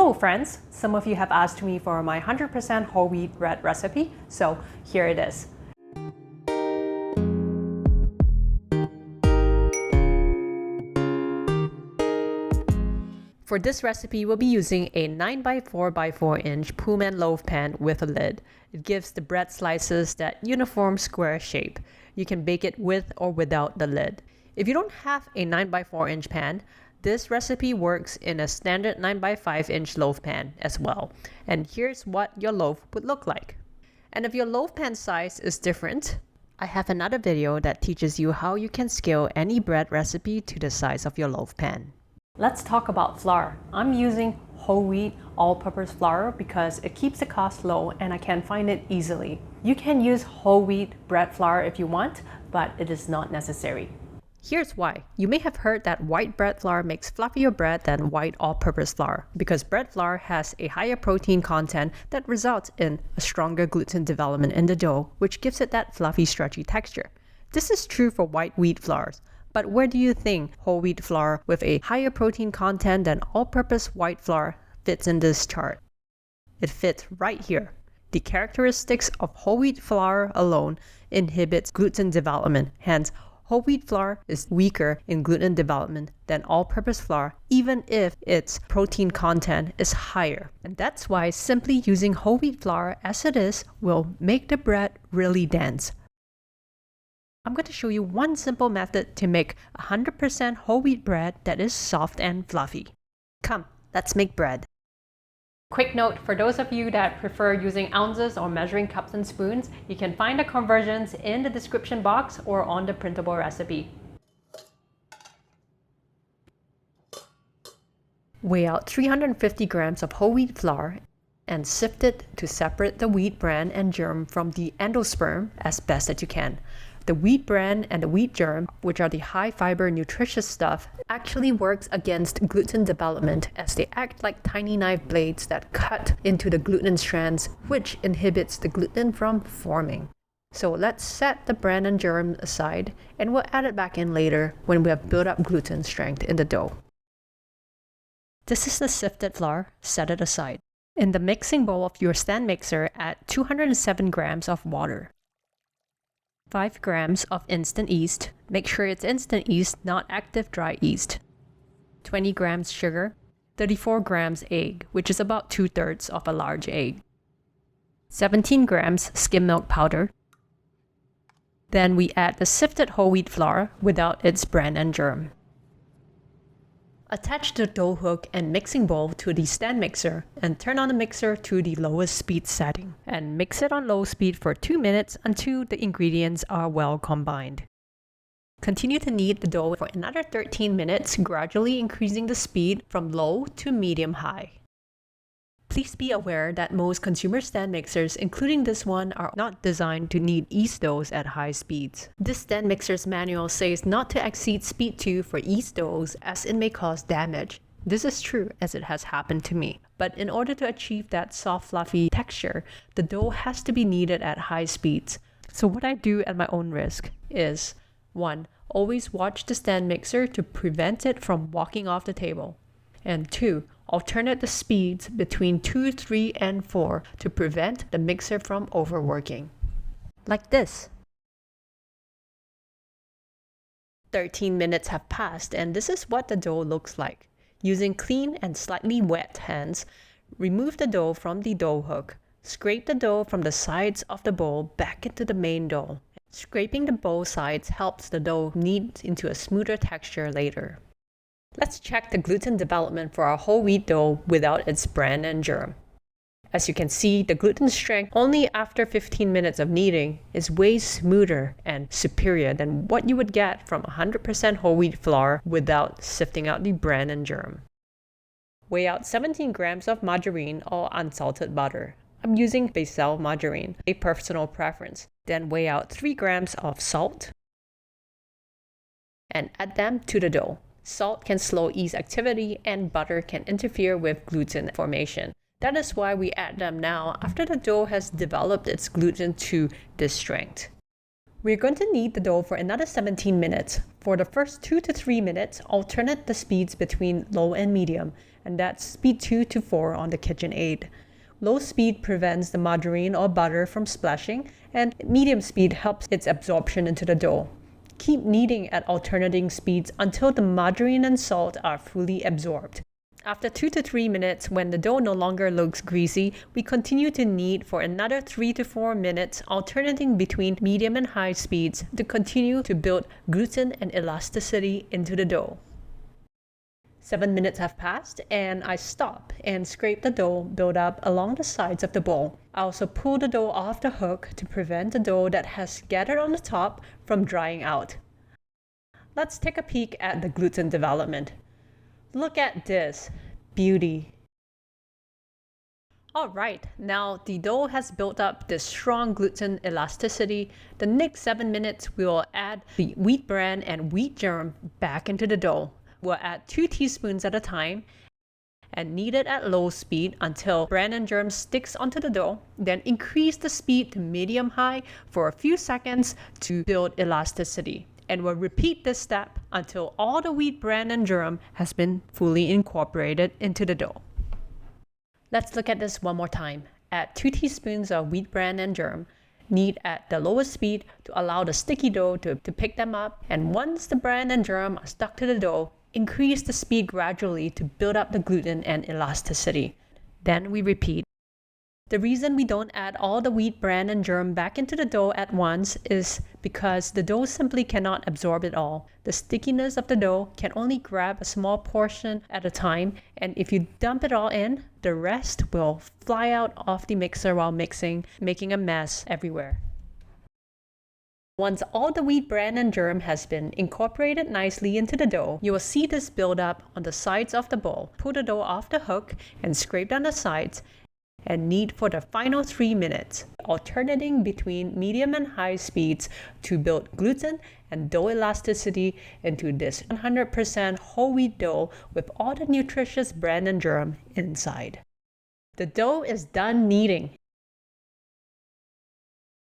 Hello friends! Some of you have asked me for my 100% whole wheat bread recipe, so here it is. For this recipe, we'll be using a 9x4x4 inch Pullman loaf pan with a lid. It gives the bread slices that uniform square shape. You can bake it with or without the lid. If you don't have a 9x4 inch pan, this recipe works in a standard 9x5 inch loaf pan as well. And here's what your loaf would look like. And if your loaf pan size is different, I have another video that teaches you how you can scale any bread recipe to the size of your loaf pan. Let's talk about flour. I'm using whole wheat all-purpose flour because it keeps the cost low and I can find it easily. You can use whole wheat bread flour if you want, but it is not necessary. Here's why. You may have heard that white bread flour makes fluffier bread than white all-purpose flour because bread flour has a higher protein content that results in a stronger gluten development in the dough, which gives it that fluffy, stretchy texture. This is true for white wheat flours. But where do you think whole wheat flour with a higher protein content than all-purpose white flour fits in this chart? It fits right here. The characteristics of whole wheat flour alone inhibits gluten development. Hence, whole wheat flour is weaker in gluten development than all-purpose flour, even if its protein content is higher. And that's why simply using whole wheat flour as it is will make the bread really dense. I'm going to show you one simple method to make 100% whole wheat bread that is soft and fluffy. Come, let's make bread. Quick note, for those of you that prefer using ounces or measuring cups and spoons, you can find the conversions in the description box or on the printable recipe. Weigh out 350 grams of whole wheat flour and sift it to separate the wheat bran and germ from the endosperm as best that you can. The wheat bran and the wheat germ, which are the high fiber nutritious stuff, actually works against gluten development as they act like tiny knife blades that cut into the gluten strands, which inhibits the gluten from forming. So let's set the bran and germ aside and we'll add it back in later when we have built up gluten strength in the dough. This is the sifted flour, set it aside. In the mixing bowl of your stand mixer, add 207 grams of water. 5 grams of instant yeast. Make sure it's instant yeast, not active dry yeast. 20 grams sugar. 34 grams egg, which is about 2/3 of a large egg. 17 grams skim milk powder. Then we add the sifted whole wheat flour without its bran and germ. Attach the dough hook and mixing bowl to the stand mixer and turn on the mixer to the lowest speed setting and mix it on low speed for 2 minutes until the ingredients are well combined. Continue to knead the dough for another 13 minutes, gradually increasing the speed from low to medium-high. Please be aware that most consumer stand mixers, including this one, are not designed to knead yeast doughs at high speeds. This stand mixer's manual says not to exceed speed 2 for yeast doughs as it may cause damage. This is true as it has happened to me. But in order to achieve that soft, fluffy texture, the dough has to be kneaded at high speeds. So what I do at my own risk is 1. Always watch the stand mixer to prevent it from walking off the table. And 2. Alternate the speeds between 2, 3, and 4 to prevent the mixer from overworking. Like this. 13 minutes have passed and this is what the dough looks like. Using clean and slightly wet hands, remove the dough from the dough hook. Scrape the dough from the sides of the bowl back into the main dough. Scraping the bowl sides helps the dough knead into a smoother texture later. Let's check the gluten development for our whole wheat dough without its bran and germ. As you can see, the gluten strength only after 15 minutes of kneading is way smoother and superior than what you would get from 100% whole wheat flour without sifting out the bran and germ. Weigh out 17 grams of margarine or unsalted butter. I'm using Becel margarine, a personal preference. Then weigh out 3 grams of salt and add them to the dough. Salt can slow yeast activity and butter can interfere with gluten formation. That is why we add them now after the dough has developed its gluten to this strength. We're going to knead the dough for another 17 minutes. For the first 2 to 3 minutes, alternate the speeds between low and medium, and that's speed 2 to 4 on the KitchenAid. Low speed prevents the margarine or butter from splashing, and medium speed helps its absorption into the dough. Keep kneading at alternating speeds until the margarine and salt are fully absorbed. After 2 to 3 minutes, when the dough no longer looks greasy, we continue to knead for another 3 to 4 minutes, alternating between medium and high speeds to continue to build gluten and elasticity into the dough. 7 minutes have passed, and I stop and scrape the dough buildup along the sides of the bowl. I also pull the dough off the hook to prevent the dough that has gathered on the top from drying out. Let's take a peek at the gluten development. Look at this beauty. Alright, now the dough has built up this strong gluten elasticity. The next 7 minutes we will add the wheat bran and wheat germ back into the dough. We'll add 2 teaspoons at a time and knead it at low speed until bran and germ sticks onto the dough. Then increase the speed to medium-high for a few seconds to build elasticity. And we'll repeat this step until all the wheat bran and germ has been fully incorporated into the dough. Let's look at this one more time. Add 2 teaspoons of wheat bran and germ. Knead at the lowest speed to allow the sticky dough to pick them up. And once the bran and germ are stuck to the dough, increase the speed gradually to build up the gluten and elasticity. Then we repeat. The reason we don't add all the wheat bran and germ back into the dough at once is because the dough simply cannot absorb it all. The stickiness of the dough can only grab a small portion at a time, and if you dump it all in, the rest will fly out of the mixer while mixing, making a mess everywhere. Once all the wheat bran and germ has been incorporated nicely into the dough, you will see this build up on the sides of the bowl. Pull the dough off the hook and scrape down the sides and knead for the final 3 minutes, alternating between medium and high speeds to build gluten and dough elasticity into this 100% whole wheat dough with all the nutritious bran and germ inside. The dough is done kneading.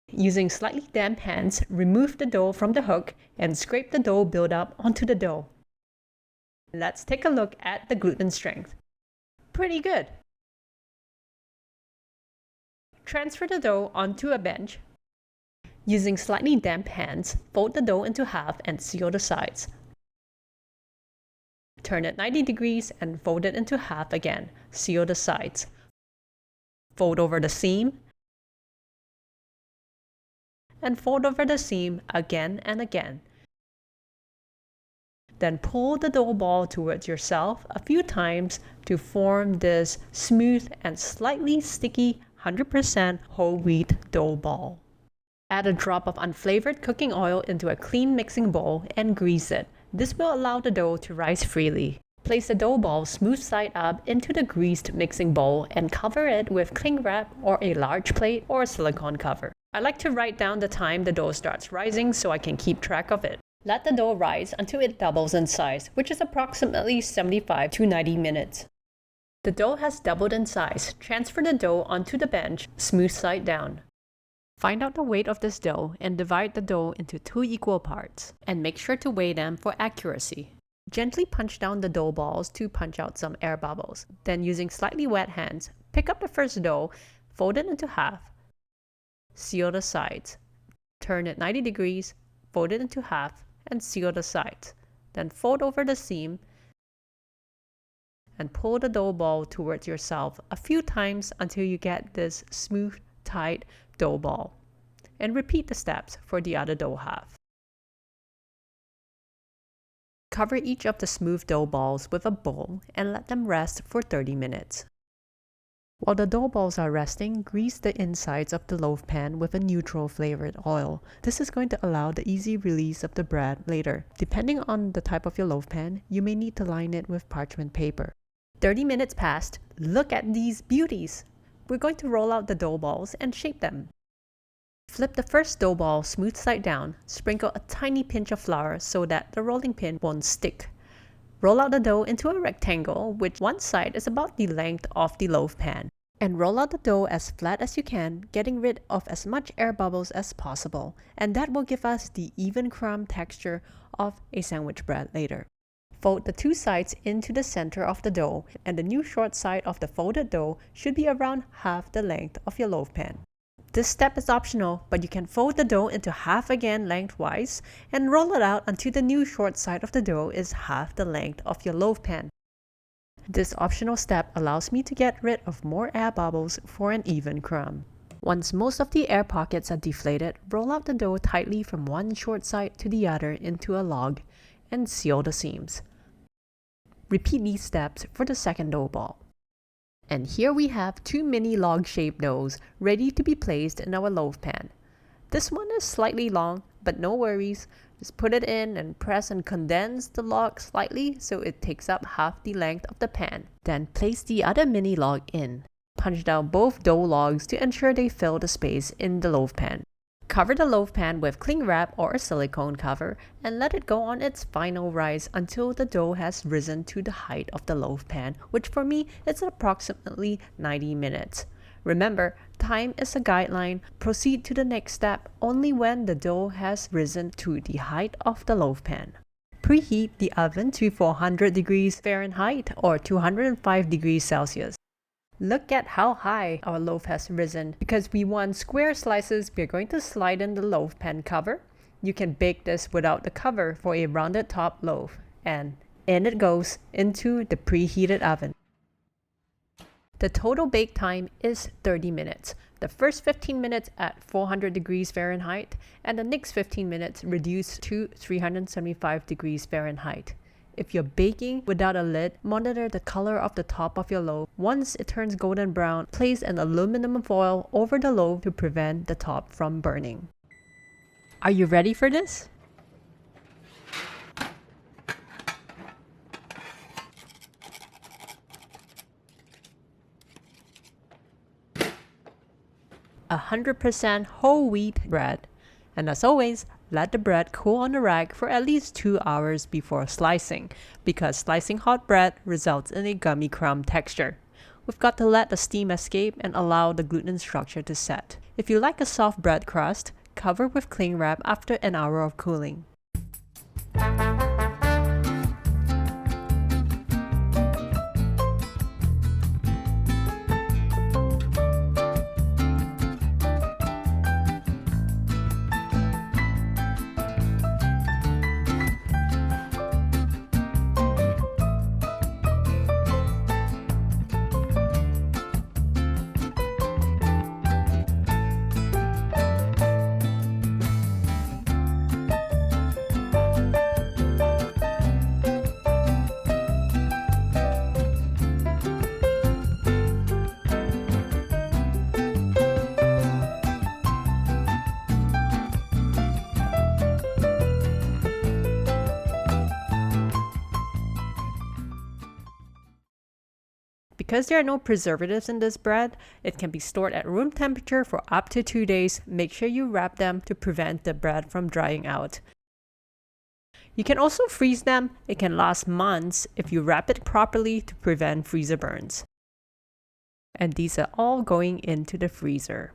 Using slightly damp hands, remove the dough from the hook and scrape the dough buildup onto the dough. Let's take a look at the gluten strength. Pretty good. Transfer the dough onto a bench. Using slightly damp hands, fold the dough into half and seal the sides. Turn it 90 degrees and fold it into half again. Seal the sides. Fold over the seam and fold over the seam again and again. Then pull the dough ball towards yourself a few times to form this smooth and slightly sticky 100% whole wheat dough ball. Add a drop of unflavored cooking oil into a clean mixing bowl and grease it. This will allow the dough to rise freely. Place the dough ball smooth side up into the greased mixing bowl and cover it with cling wrap or a large plate or a silicone cover. I like to write down the time the dough starts rising so I can keep track of it. Let the dough rise until it doubles in size, which is approximately 75 to 90 minutes. The dough has doubled in size. Transfer the dough onto the bench, smooth side down. Find out the weight of this dough and divide the dough into 2 equal parts, and make sure to weigh them for accuracy. Gently punch down the dough balls to punch out some air bubbles. Then, using slightly wet hands, pick up the first dough, fold it into half, seal the sides. Turn it 90 degrees, fold it into half, and seal the sides. Then fold over the seam and pull the dough ball towards yourself a few times until you get this smooth, tight dough ball. And repeat the steps for the other dough half. Cover each of the smooth dough balls with a bowl and let them rest for 30 minutes. While the dough balls are resting, grease the insides of the loaf pan with a neutral flavored oil. This is going to allow the easy release of the bread later. Depending on the type of your loaf pan, you may need to line it with parchment paper. 30 minutes passed. Look at these beauties! We're going to roll out the dough balls and shape them. Flip the first dough ball smooth side down. Sprinkle a tiny pinch of flour so that the rolling pin won't stick. Roll out the dough into a rectangle, which one side is about the length of the loaf pan. And roll out the dough as flat as you can, getting rid of as much air bubbles as possible, and that will give us the even crumb texture of a sandwich bread later. Fold the two sides into the center of the dough, and the new short side of the folded dough should be around half the length of your loaf pan. This step is optional, but you can fold the dough into half again lengthwise and roll it out until the new short side of the dough is half the length of your loaf pan. This optional step allows me to get rid of more air bubbles for an even crumb. Once most of the air pockets are deflated, roll out the dough tightly from one short side to the other into a log and seal the seams. Repeat these steps for the second dough ball. And here we have two mini log-shaped doughs ready to be placed in our loaf pan. This one is slightly long, but no worries. Just put it in and press and condense the log slightly so it takes up half the length of the pan. Then place the other mini log in. Punch down both dough logs to ensure they fill the space in the loaf pan. Cover the loaf pan with cling wrap or a silicone cover and let it go on its final rise until the dough has risen to the height of the loaf pan, which for me is approximately 90 minutes. Remember, time is a guideline. Proceed to the next step only when the dough has risen to the height of the loaf pan. Preheat the oven to 400 degrees Fahrenheit or 205 degrees Celsius. Look at how high our loaf has risen. Because we want square slices, we're going to slide in the loaf pan cover. You can bake this without the cover for a rounded top loaf. And in it goes into the preheated oven. The total bake time is 30 minutes. The first 15 minutes at 400 degrees Fahrenheit and the next 15 minutes reduced to 375 degrees Fahrenheit. If you're baking without a lid, monitor the color of the top of your loaf. Once it turns golden brown, place an aluminum foil over the loaf to prevent the top from burning. Are you ready for this? A 100% whole wheat bread. And as always, let the bread cool on a rack for at least 2 hours before slicing, because slicing hot bread results in a gummy crumb texture. We've got to let the steam escape and allow the gluten structure to set. If you like a soft bread crust, cover with cling wrap after an hour of cooling. Because there are no preservatives in this bread, it can be stored at room temperature for up to 2 days. Make sure you wrap them to prevent the bread from drying out. You can also freeze them. It can last months if you wrap it properly to prevent freezer burns. And these are all going into the freezer.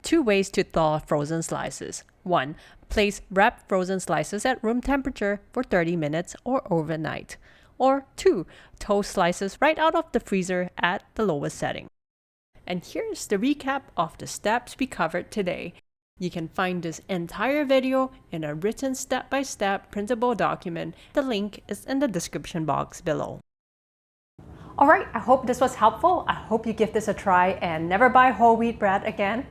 2 ways to thaw frozen slices. 1. Place wrapped frozen slices at room temperature for 30 minutes or overnight. Or 2. Toast slices right out of the freezer at the lowest setting. And here's the recap of the steps we covered today. You can find this entire video in a written step-by-step printable document. The link is in the description box below. Alright, I hope this was helpful. I hope you give this a try and never buy whole wheat bread again.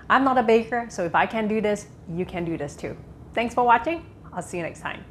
I'm not a baker, so if I can do this, you can do this too. Thanks for watching. I'll see you next time.